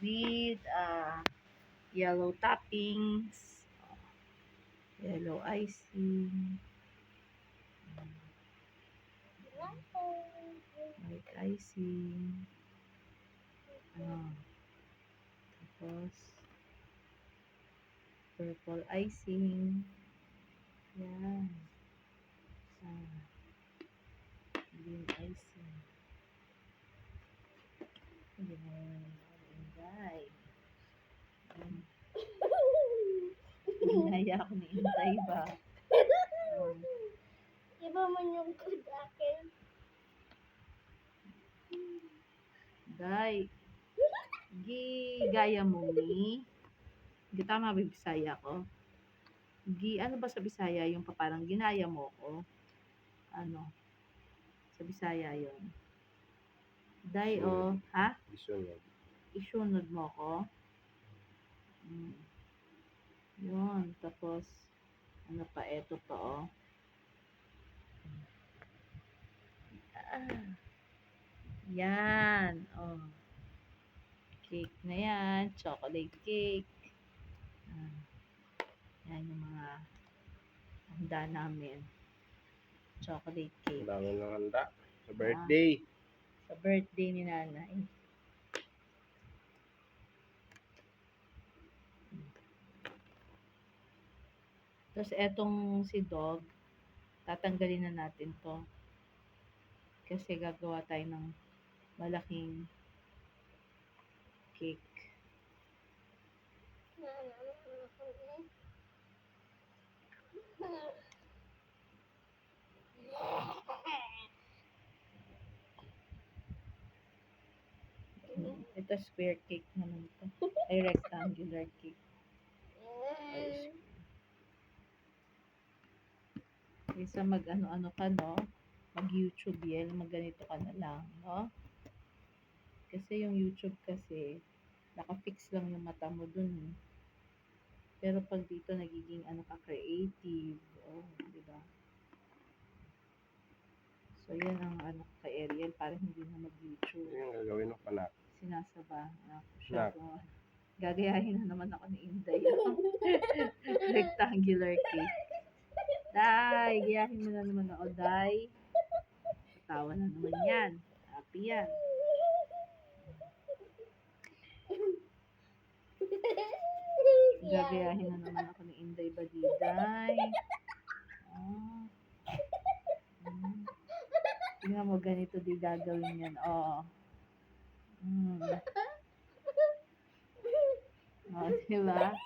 with yellow toppings, yellow icing, white icing, tapos purple icing, yan, green icing, hindi na yun, Inday. Hinaya ako ni Inday ba? Iba man yung good akin. Day, gaya mo ni. Hindi tama ba yung Bisaya ko? Ano ba sa Bisaya yung parang ginaya mo ko? Ano? Sa Bisaya yon. Day o, ha? Isunod. Isunod mo ko? Yun, tapos, ano pa, eto pa oh. Yan, oh. Cake na yan, chocolate cake. Yan yung mga handa namin. Chocolate cake. Ang dami ng handa. Sa birthday. Sa birthday ni nanay. Tapos etong si Dog, tatanggalin na natin to. Kasi gagawa tayo ng malaking cake. Ito square cake naman to. Ay, rectangular cake. Ay, kaysa mag-ano-ano ka, no? Mag-YouTube yan, mag-ganito ka na lang, no? Kasi yung YouTube kasi, naka-fix lang yung mata mo dun, eh. Pero pag dito, nagiging ano ka, creative. Oh, di ba? So, yan ang ano kay Ariel, para hindi na mag-YouTube. Yung gagawin mo pa na. Sinasaba ako siya. Gagayahin na naman ako ni Inday. Rectangular cake. Day, gayahin mo na naman ako, Day. Tawa na naman yan. Happy yan. Gagayahin na naman ako ni Inday Badiday. Tingnan mo, ganito di gagawin yan. Oo. Diba?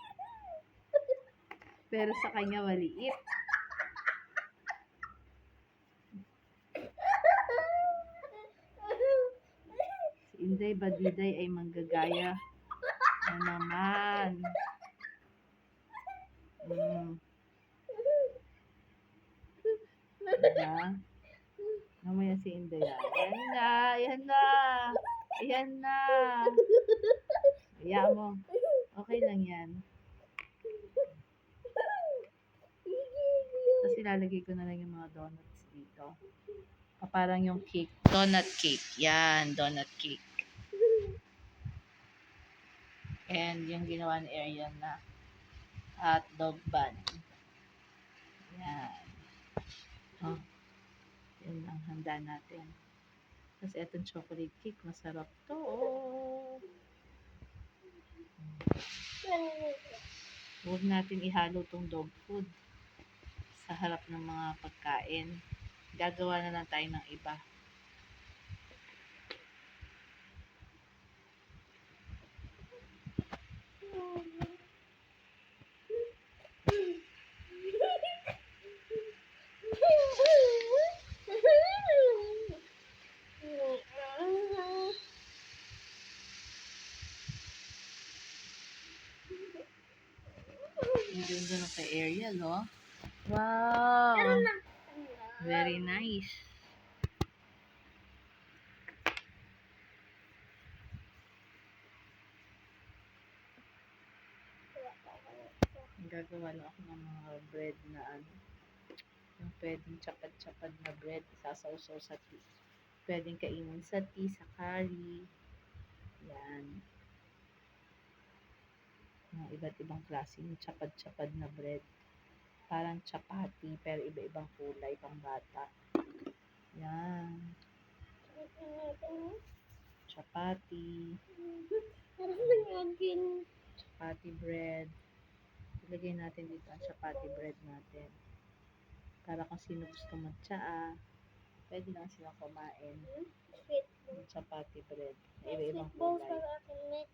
Pero sa kanya maliit. Si Inday Badiday ay manggagaya na naman. Diba? Mamaya si Inday. Ayan na, ayan na. Ayan na. Ayan mo. Okay lang yan. Tapos ilalagay ko na lang yung mga donuts dito. Parang yung cake. Donut cake. Yan, donut cake. And yung ginawa ni Ariel na hot dog bun. Yan. Oh. Yan ang handa natin. Tapos etong chocolate cake. Masarap to. Huwag natin ihalo tong dog food sa harap ng mga pagkain. Gagawa na lang tayo ng iba. Ang ganda ng kay Ariel, oh. Wow! Very nice. Gagawa lang ako ng mga bread na ano. Yung pwedeng chapad-chapad na bread. Sasaw-saw sa tea. Pwedeng kainin sa tea, sa curry. Yan. Ng iba't ibang klaseng chapad-chapad na bread. Parang chapati, pero iba-ibang kulay pang bata. Yan. Chapati. Parang nangagin. Chapati bread. Ilagay natin dito ang chapati bread natin. Para kung sino gusto magtsaa, pwede lang silang kumain Sweet ng chapati bread. May Iba-ibang sweet balls kulay. sa akin, Nek.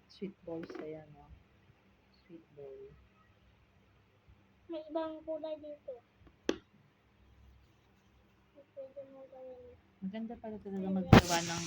Sweet balls, ayan o. Sweet ball. May ibang kulay dito. Pwede mo gawin. Maganda pala talaga maggawa ng